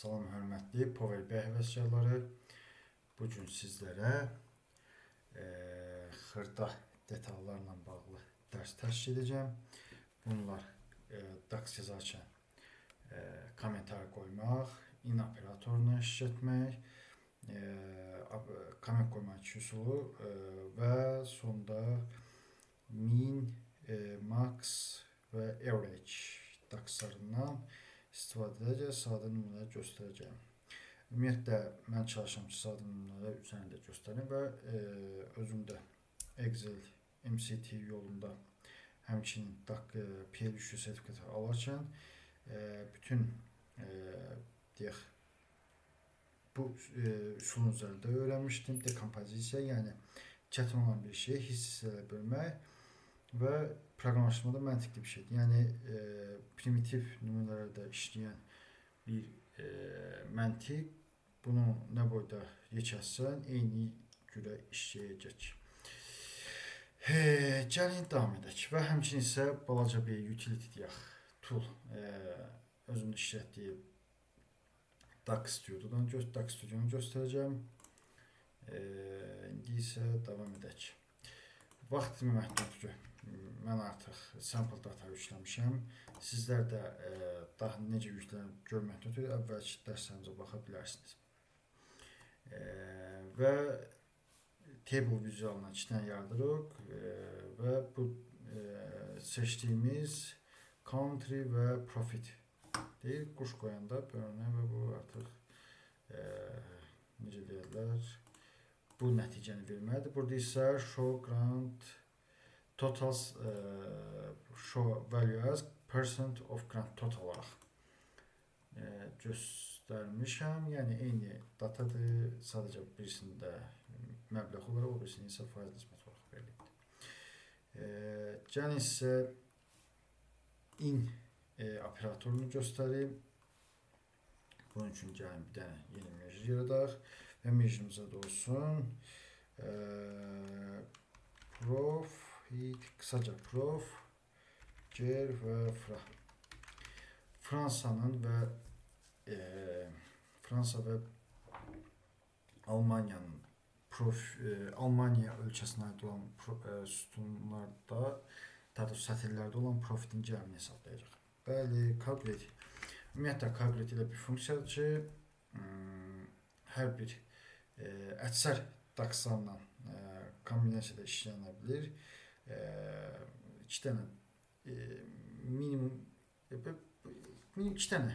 Salam hörmətli Power BI həvəskarları. Bu gün sizlərə xırda detallarla bağlı dərs təşkil edəcəm. Bunlar DAX yazarkən kommentar qoymaq, in operatoruna eşlik etmək, komment qoymaq iki üsulu və sonda min, max və average DAX-larından istifadə edəcək, sadə nümunələr göstərəcəm. Ümumiyyətlə, mən çalışıram ki, sadə nümunələr üzərində göstərim və özümdə Excel, MCT yolunda həmçinin PL300 sertifikatı alarkən bütün deyək, bu üsulun üzərində öyrənmişdim. Dekompozisiya, yəni çətin olan bir şeyi hissələrə bölmək və proqramlaşdırmada məntiqli bir şeydir. Yəni primitiv nümunələrdə işləyən bir məntiq bunu nə boyda yekəsən eyni cürə işləyəcək. Gəlin davam edək və həmçinin isə balaca bir utility deyək, tool özümün işlətdiyi DAX Studio'dan göstərəcəm. İndi isə davam edək. Vaxt məhduddur. Mən artıq sample data yükləmişəm. Sizlər də daha necə yüklənib görmək üçün əvvəlki dərslərimizə baxa bilərsiniz. Və table vizualına 2 dənə yaradırıq və bu seçdiyimiz country və profit deyil. Quş qoyanda bölünə və bu artıq necə deyirlər, bu nəticəni verməlidir. Burada isə show grant totals show value as percent of grant total olaraq göstərmişəm. Yəni eyni datadır, sadəcə birisində məbləğ olaraq, o birisində isə faiz nisbəti olaraq verilibdir. Gəlin isə in operatorunu göstəreyim. Bunun üçün gəlin bir dənə yeni measure yaradaq və measure'ımıza da olsun profit, qısaca prof, ger və fra. Fransanın və Fransa və Almaniyanın Almaniya ölkəsinə aid olan sütunlarda, sətirlərdə olan profitin cəmini hesablayacaq. Bəli, calculate. Ümumiyyətlə, calculate ilə bir funksiyadır ki, hər bir əksər DAX-larla kombinasiyada işlənə bilir. 2 dənə minimum 2 dənə,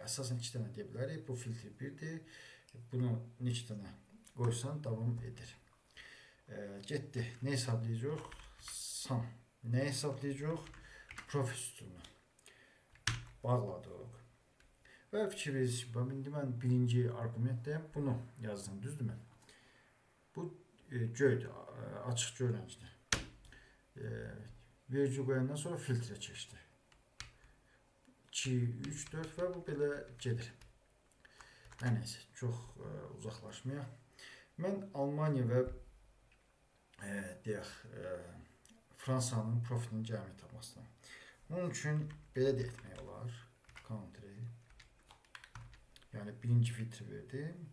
əsasən 2 dənə deyə bilərik. Bu filtr 1-dir. Bunu neçə dənə qoysan davam edir. Getdi. Nə hesablayacaq? Sum. Nə hesablayacaq? Profit sütununu bağladıq. Və fikir verirsiniz ki, indi mən birinci arqumentdəyim, bunu yazdım, düzdürmü? Bu göydür, açıq göy rəngdir. Vergi qoyandan sonra filtrə keçdi. 2, 3, 4 və bu belə gedir. Nəysə, çox uzaqlaşmayaq. Mən Almaniya və deyək, Fransanın profitinin cəmini tapmasına. Bunun üçün belə də etmək olar. Country. Yəni birinci filtri verdim.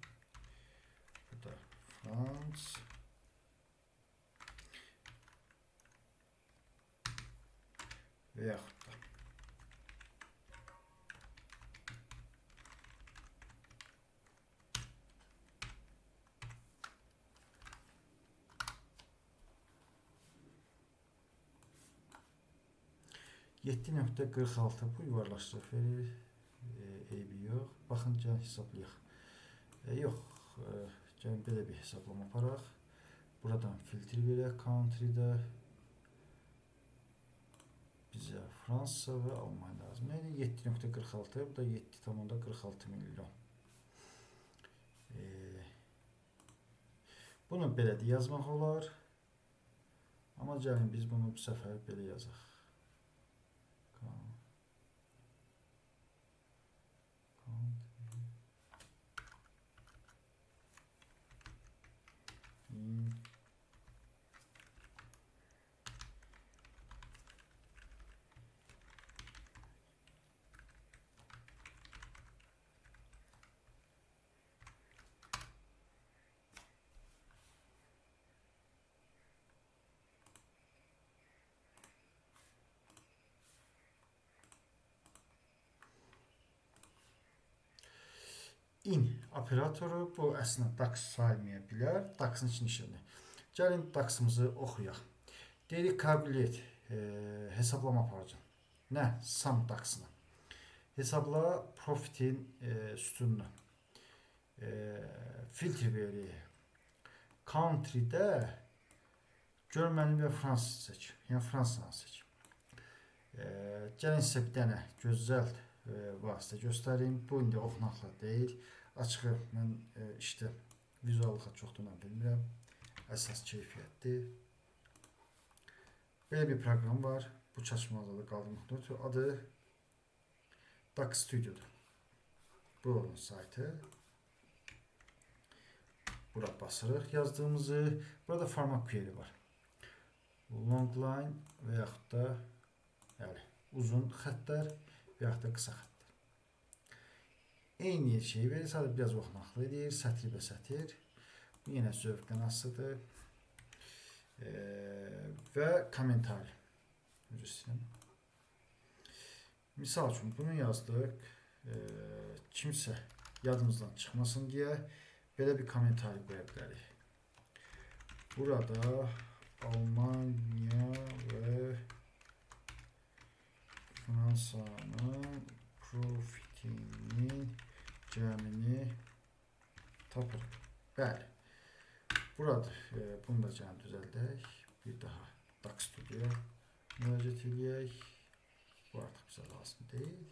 Burada France. Və yaxud da %7.46 bu yuvarlaşdırıq verir. Eybi yox. Baxın, gəlin hesablayaq. Yox, gəlin belə bir hesablama aparaq. Buradan filtr verək country'də. Bizə Fransa və Almanya lazım. Yəni 7.46, bu da 7.46 milyon. Bunu belə də yazmaq olar. Amma gəlin biz bunu bu səfər belə yazaq. in operatoru bu əslində DAX saymaya bilər. DAX-ın içini işlədir. Gəlin DAX-ımızı oxuyaq. Deyirik qabiliyyət hesablama aparıcı. Nə? Sum DAX-ını. Hesabla profitin sütununu. Filtr veririk. Country-də Germany və Fransız seç. Yəni Fransanı seç. Gəlin sizə bir dənə gözəl vasitə göstərim. Bu indi oxunaqla deyil. Açığı mən işte vizuallığa çoxdur mən bilmirəm. Əsas keyfiyyətdir. Belə bir proqram var. Bu çalışmada da qaldırmaqdır. Adı DAX Studio'dur. Bu onun saytı. Burada basırıq yazdığımızı. Burada format query var. Long line və yaxud da yəni, uzun xəttlər və yaxud da qısa xəttlər. Eyni şey verir, sadəcə biraz oxunaqlı edir, sətr və sətr. Bu yenə zövqdən asılıdır. Və kommentar. Misal üçün bunu yazdıq. Kimsə yadımızdan çıxmasın deyə belə bir kommentar qoya bilərik. Burada Almanya ve Fransa'nın profitinin cəmini tapırıq. Bəli. Burada bunu da cəmi düzəldək. Bir daha DAX Studio müraciət edək. Bu artıq bizə lazım deyil.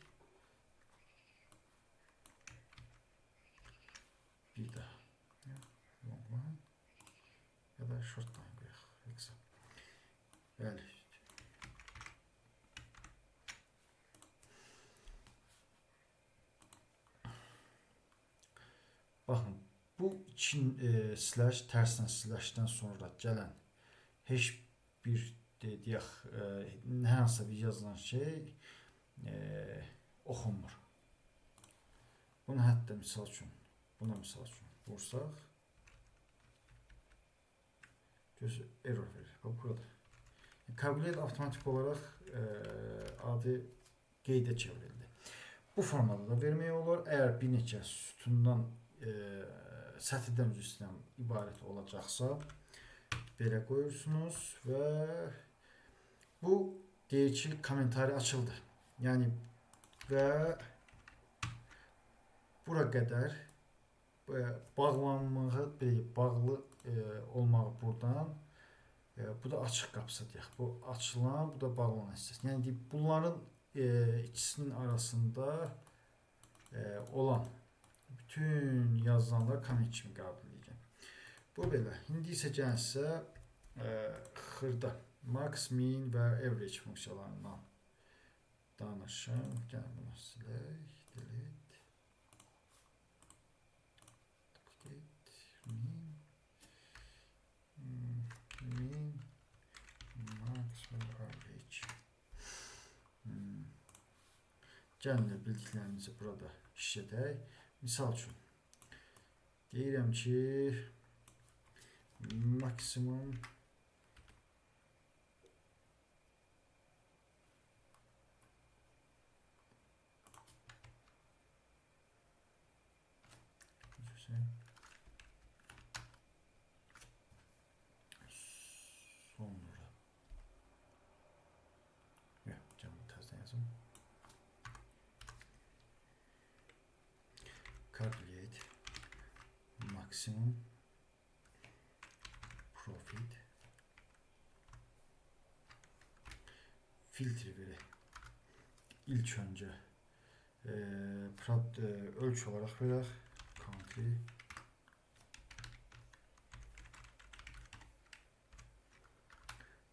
Bir daha. Long line ya da short line. Bəli. Baxın, bu slash tərsinə slashdən sonra gələn heç bir deyək, hər hansı bir yazılan şey oxunmur. Bunu hətta misal üçün, buna misal üçün vursaq gözü error verir. Bax burada. Qabiliyyət avtomatik olaraq adi qeydə çevrildi. Bu formada da vermək olur. Əgər bir neçə sütundan sətirdən üzrdən ibarət olacaqsa belə qoyursunuz və bu deyir ki, kommentari açıldı. Yəni və bura qədər bağlanmağı, bağlı olmağı buradan bu da açıq qapısı deyək. Bu açılan, bu da bağlanan hissəsi. Yəni bunların ikisinin arasında olan bütün yazılanlar komment kimi qəbul edəcəm. Bu belə. İndi isə gəlin sizə xırda max, min və average funksiyalarından danışım. Gəlin bunu silək. Delete. Min, max və average. Gəlin də bildiklərimizi burada işlədək. Misal üçün deyirəm ki, maksimum sonra canım təzdən yazım. Calculate maximum profit filtre verək. İlk öncə ölçü olaraq verək. Country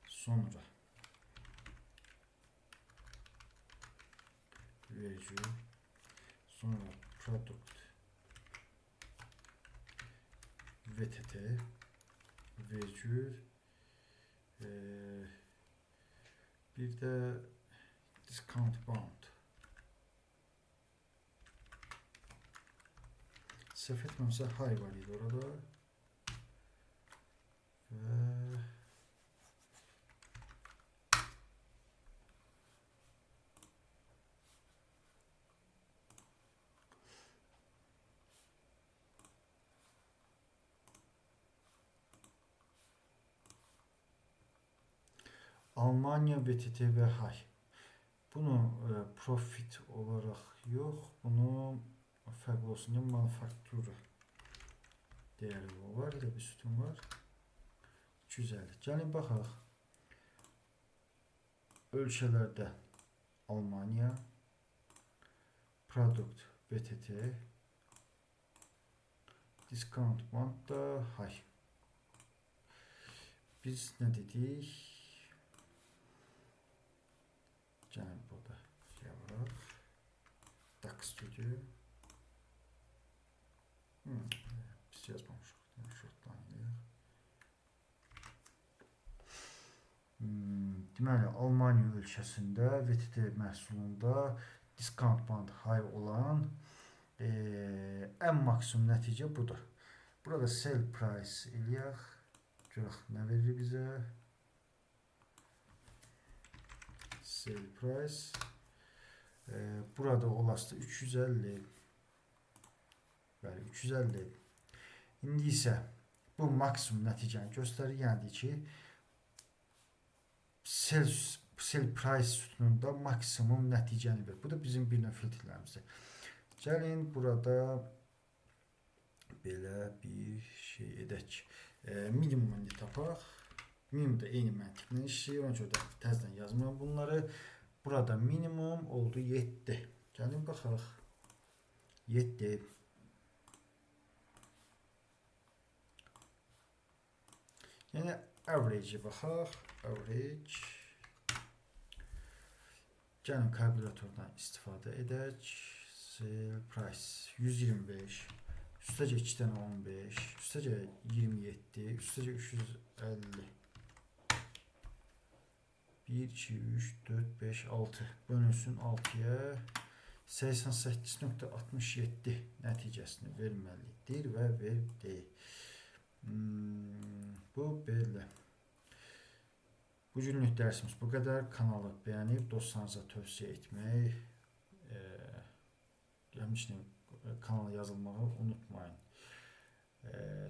sonra verici sonra product VTT virgül bir de discount bound səhv etməmsə high var idi orada və Almanya, VTT ve hay. Bunu profit olarak yok. Bunu farklı olsun diye manufaktura değeri var. Ya da bir sütun var. 250. Gəlin baxaq. Ölçələrdə Almanya, produkt VTT, discount bankda hay. Biz nə dedik? Gəlin burada şey var. DAX Studio. Biz yazmamışıq. Şortlanıyıq. Deməli, Almanya ölkəsində VTT məhsulunda discount band high olan ən maksimum nəticə budur. Burada sell price eləyək. Görək nə verir bizə? Sell price. Burada olası 350. Bəli, 350. İndi isə bu maksimum nəticəni göstərir. Yəni ki, sell price sütununda maksimum nəticəni verir. Bu da bizim bir növ filtrlərimizdir. Gəlin burada belə bir şey edək. Minimum indi tapaq. Minimum da eyni məntiqlə işləyir. Ona görə də təzədən yazmıram bunları. Burada minimum oldu 7. Gəlin baxaq. 7. Yəni average baxaq. Average. Gəlin kalkulatordan istifadə edək. Sell price 125. Üstəcə 2 dənə 15. Üstəcə 27. Üstəcə 350. 1, 2, 3, 4, 5, 6. Bölünsün 6'ya 88.67 nəticəsini verməlidir və verdi. Bu belə. Bu günlük dərsimiz bu qədər. Kanalı bəyənib dostlarınıza tövsiyə etmək, həmçinin kanala yazılmağı unutmayın.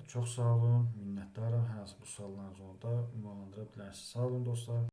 Çox sağ olun, minnətdaram. Hər hansı bir suallarınız olanda ünvanlandıra bilərsiniz. Sağ olun dostlar.